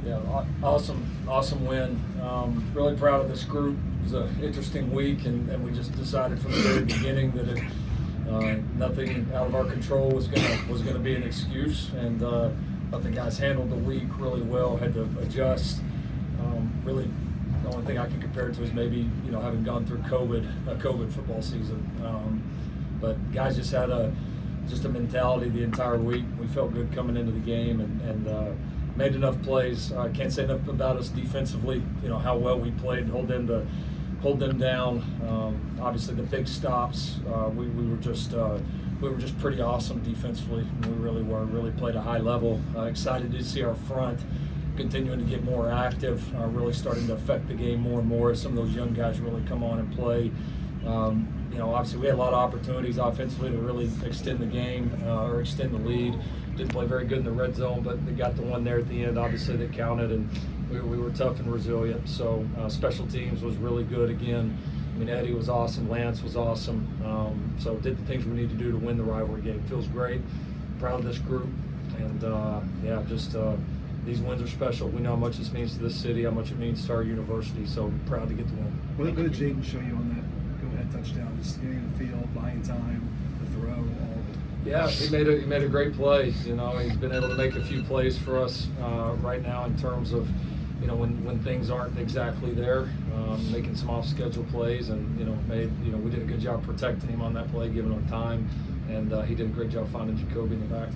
Yeah, awesome win. Really proud of this group. It was an interesting week, and we just decided from the very beginning that nothing out of our control was gonna be an excuse. And but the guys handled the week really well. Had to adjust. Really, the only thing I can compare it to is maybe having gone through a COVID football season. But guys just had a mentality the entire week. We felt good coming into the game and made enough plays. I can't say enough about us defensively. How well we played, hold them down. Obviously, the big stops. We were just pretty awesome defensively. We really were. Really played a high level. Excited to see our front continuing to get more active. Really starting to affect the game more and more. Some of those young guys really come on and play. Obviously we had a lot of opportunities offensively to really extend the game or extend the lead. Didn't play very good in the red zone, but they got the one there at the end, obviously, that counted, and we were tough and resilient. So special teams was really good again. I mean, Eddie was awesome, Lance was awesome. So did the things we need to do to win the rivalry game. Feels great. Proud of this group, and these wins are special. We know how much this means to this city, how much it means to our university. So proud to get the win. What did Jayden show you on that go-ahead touchdown? Just getting in the field, buying time, the throw, all of it. Yeah, he made a great play. He's been able to make a few plays for us right now in terms of when things aren't exactly there, making some off-schedule plays, and we did a good job protecting him on that play, giving him time, and he did a great job finding Jacoby in the back.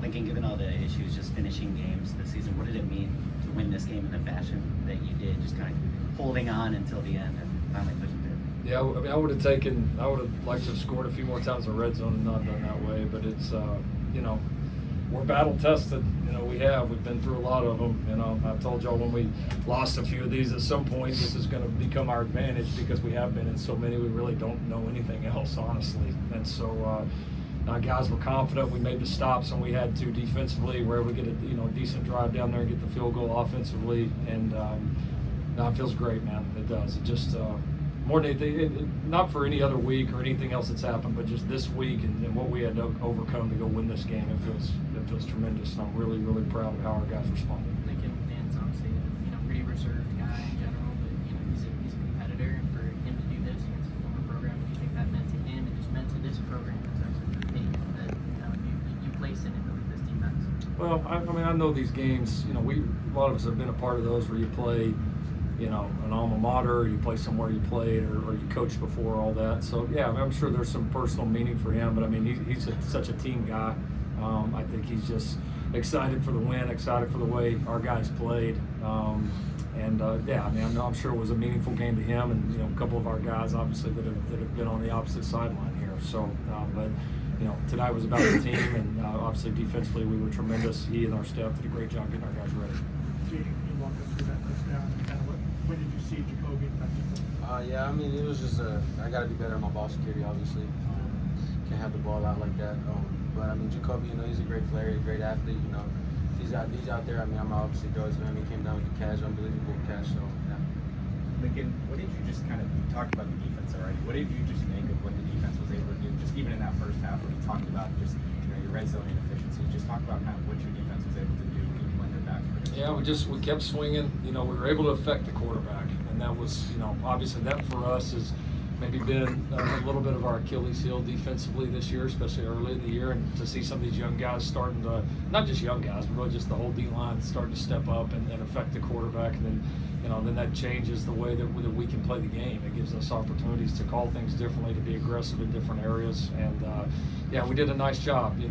Lincoln, given all the issues, just finishing games this season, what did it mean to win this game in the fashion that you did, just kind of holding on until the end and finally pushing through? Yeah, I mean, I would have liked to have scored a few more times in the red zone and not done that way, but it's, we're battle tested. We've been through a lot of them. I told y'all when we lost a few of these, at some point this is going to become our advantage because we have been in so many. We really don't know anything else, honestly. And so our guys were confident. We made the stops when we had to defensively. We were able to get a decent drive down there and get the field goal offensively. And it feels great, man. It does. It just more than anything, not for any other week or anything else that's happened, but just this week and what we had to overcome to go win this game. It feels tremendous, and I'm really, really proud of how our guys responded. Lincoln, Dan's obviously pretty reserved guy in general, but he's a competitor, and for him to do this against his former program, what do you think that meant to him and just meant to this program in terms of the faith that you place in it with this defense? Well, I know these games. A lot of us have been a part of those where you play an alma mater, you play somewhere you played, or you coached before, all that. So, yeah, I'm sure there's some personal meaning for him, but, he's such a team guy. I think he's just excited for the win, excited for the way our guys played. I'm sure it was a meaningful game to him and, a couple of our guys, obviously, that have been on the opposite sideline here. So, tonight was about the team, and obviously defensively we were tremendous. He and our staff did a great job getting our guys ready. Jayden, can you walk us through that touchdown? When did you see Jacoby in that defense? It was just I got to be better at my ball security, obviously. Can't have the ball out like that. But Jacoby, he's a great player, he's a great athlete. He's out there. I'm obviously throw it to him. He came down with the catch, unbelievable catch. So yeah. Lincoln, what did you just kind of talk about the defense already? What did you just make of what the defense was able to do? Just even in that first half, when you talked about just your red zone inefficiency, just talk about kind of what your defense was able to do even when they're back. Yeah, we kept swinging. We were able to affect the quarterback, and that was obviously that for us has maybe been a little bit of our Achilles heel defensively this year, especially early in the year, and to see some of these young guys starting to, not just young guys, but really just the whole D-line starting to step up and affect the quarterback, and then then that changes the way that we can play the game. It gives us opportunities to call things differently, to be aggressive in different areas, and we did a nice job. We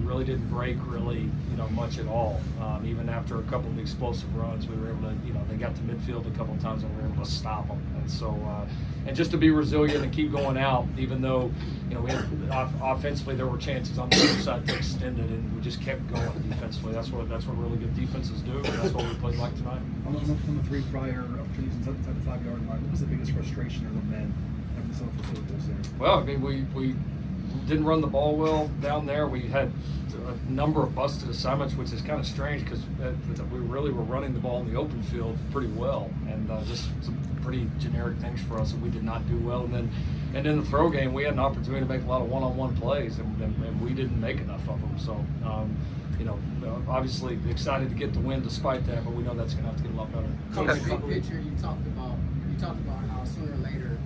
really didn't break much at all. Even after a couple of explosive runs, we were able to, they got to midfield a couple of times and we were able to stop them. And so, and just to be resilient and keep going out, even though, we had offensively there were chances on the other side to extend it, and we just kept going defensively. That's what really good defenses do, and that's what we played like tonight. On the three prior opportunities inside the 5-yard line, what was the biggest frustration or lament having so facilities there? Well, we didn't run the ball well down there. We had a number of busted assignments, which is kind of strange because we really were running the ball in the open field pretty well, and just some pretty generic things for us that we did not do well. And then And in the throw game, we had an opportunity to make a lot of one-on-one plays, and we didn't make enough of them. So, obviously excited to get the win despite that, but we know that's going to have to get a lot better. Coach, big picture, you talked about how sooner or later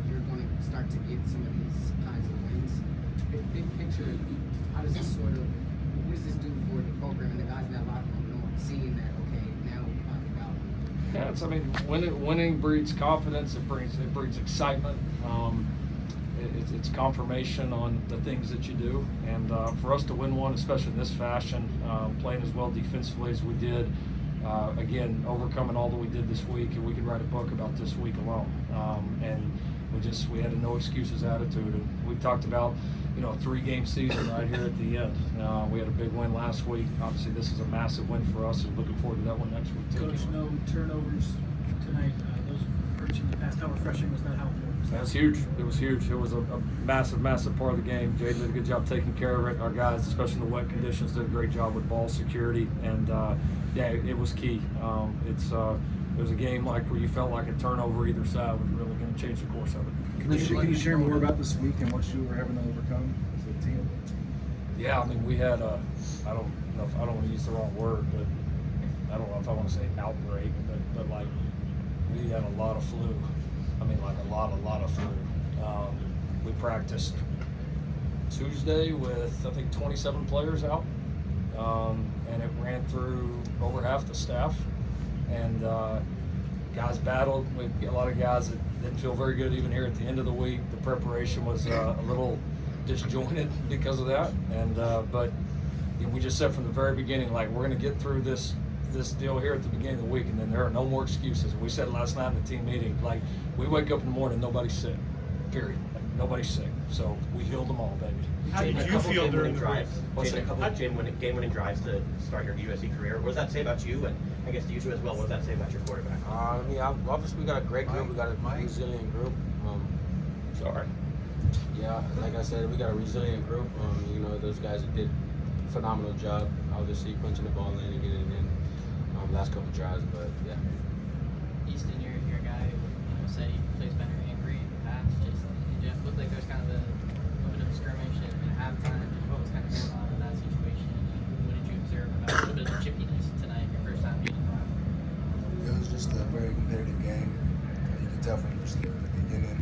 you're going to start to get some of these kinds of wins. Big picture, how does this what does this do for the program and the guys in that locker room, seeing that, okay, now we finally got one? Yeah, winning breeds confidence. It breeds excitement. It's confirmation on the things that you do, and for us to win one, especially in this fashion, playing as well defensively as we did, again, overcoming all that we did this week, and we could write a book about this week alone. And we had a no excuses attitude, and we've talked about a 3-game season right here at the end. We had a big win last week. Obviously, this is a massive win for us, and looking forward to that one next week too. Coach, no turnovers tonight. Those hurt you in the past. How refreshing was that? How important? That's huge. It was huge. It was a massive, massive part of the game. Jayden did a good job taking care of it. Our guys, especially in the wet conditions, did a great job with ball security, and it was key. It was a game where you felt like a turnover either side was really going to change the course of it. Can you share more about this week and what you were having to overcome as a team? Yeah, we had I don't want to use the wrong word, but I don't know if I want to say outbreak, but we had a lot of flu. A lot of flu. We practiced Tuesday with, I think, 27 players out, and it ran through over half the staff. And guys battled. We had a lot of guys that didn't feel very good even here at the end of the week. The preparation was a little disjointed because of that. And but we just said from the very beginning, we're going to get through this deal here at the beginning of the week, and then there are no more excuses. We said last night in the team meeting, we wake up in the morning, nobody's sick, period. Nobody's sick. So we healed them all, baby. How did you feel during the drives? week? A couple of game-winning drives to start your USC career. What does that say about you, and I guess to you too as well? What does that say about your quarterback? Obviously we got a great group. We got a resilient group. Sorry. Yeah, like I said, we got a resilient group. Those guys did a phenomenal job. Obviously punching the ball in and getting it in last couple drives, but yeah. Easton, you're a guy who said he plays better angry in the past. It looked like there was kind of a little bit of a skirmish at halftime. What was kind of going on in that situation? And what did you observe about a little bit of chippiness tonight, your first time being in the rivalry? It was just a very competitive game. You can tell from just the beginning,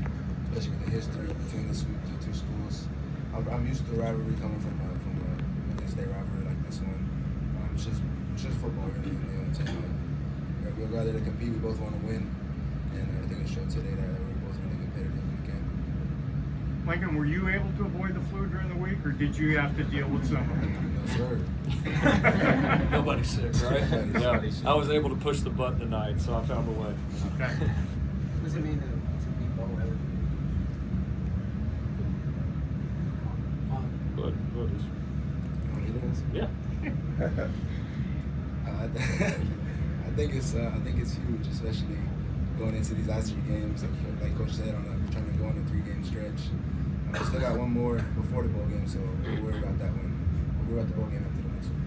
especially with the history between the two schools. I'm used to the rivalry coming from a state rivalry like this one. It's just football, really. We're rather to compete. We both want to win, and I think it showed today that we're both really competitive in the game. Lincoln, were you able to avoid the flu during the week, or did you have to deal with some of it? No, sir. Nobody's sick, right? Nobody's sick. I was able to push the button tonight, so I found a way. Okay. What does it mean to be both? Good. Yeah. I think it's huge, especially going into these last 3 games. Like Coach said, we're trying to go on a 3-game stretch. We still got one more before the bowl game, so we'll worry about that one. We'll worry about the bowl game after the next one.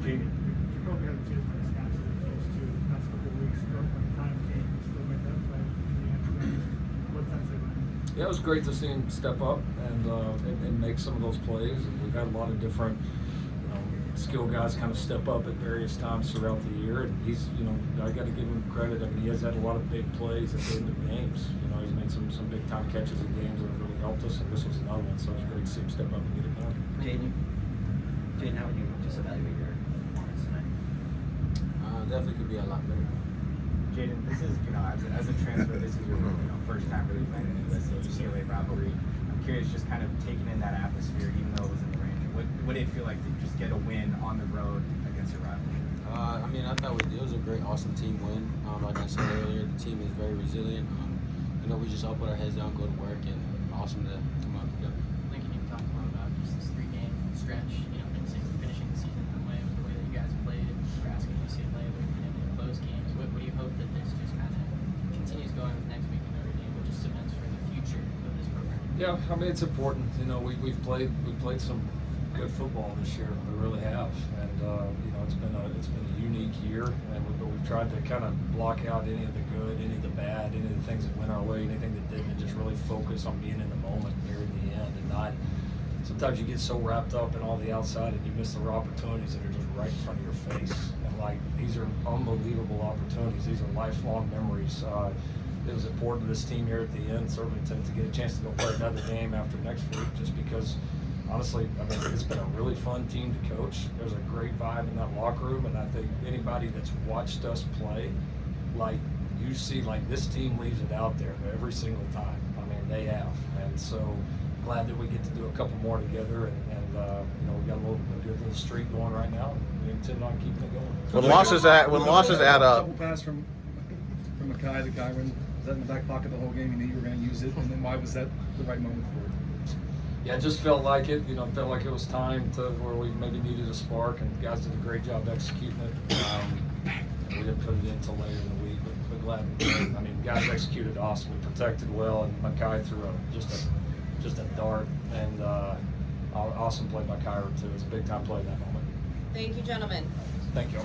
Jayden. You probably had 2 different snaps as opposed to the past couple of weeks, but when the time came, you still made that play in the end. What's that say about him? Yeah, it was great to see him step up and make some of those plays. And we've had a lot of different skill guys kind of step up at various times throughout the year, and he's, I got to give him credit. He has had a lot of big plays at the end of games. He's made some big time catches in games that have really helped us, and this was another one. So it was great to see him step up and get it done. Jayden, how would you just evaluate your performance tonight? Definitely could be a lot better. Jayden, this is, as a transfer, this is your first time really playing in the UCLA rivalry. I'm curious, just kind of taking in that atmosphere, even though it was in the rain. What did it feel like to just get a win on the road against your rival? I thought it was a great, awesome team win. Like I said earlier, the team is very resilient. We just all put our heads down, go to work, and awesome to come out together. Lincoln, you talked a lot about just this 3-game stretch, finishing the season that way, with the way that you guys played, Nebraska, UCLA, in close games. What do you hope that this just kind of continues going with next week and everything, but just cements for the future of this program? Yeah, it's important. We've played some good football this year. We really have, and it's been a unique year, but we've tried to kind of block out any of the good, any of the bad, any of the things that went our way, anything that didn't, and just really focus on being in the moment near the end and not. Sometimes you get so wrapped up in all the outside and you miss the opportunities that are just right in front of your face. And like, these are unbelievable opportunities. These are lifelong memories. It was important to this team here at the end, certainly to get a chance to go play another game after next week, just because, honestly, I mean, it's been a really fun team to coach. There's a great vibe in that locker room, and I think anybody that's watched us play, like, you see, like, this team leaves it out there every single time. I mean, they have. And so, glad that we get to do a couple more together, and you know, we got a good little streak going right now, and we intend on keeping it going. When losses add up. Double pass from Maiava to Kyron. Was that in the back pocket the whole game? You knew you were going to use it, and then why was that the right moment for it? Yeah, it just felt like it. You know, felt like it was time to where we maybe needed a spark, and guys did a great job executing it. We didn't put it in until later in the week, but glad we did. I mean, guys executed awesome. We protected well, and Maiava threw just a dart, and awesome play by Kyron too. It's a big time play in that moment. Thank you, gentlemen. Thank you.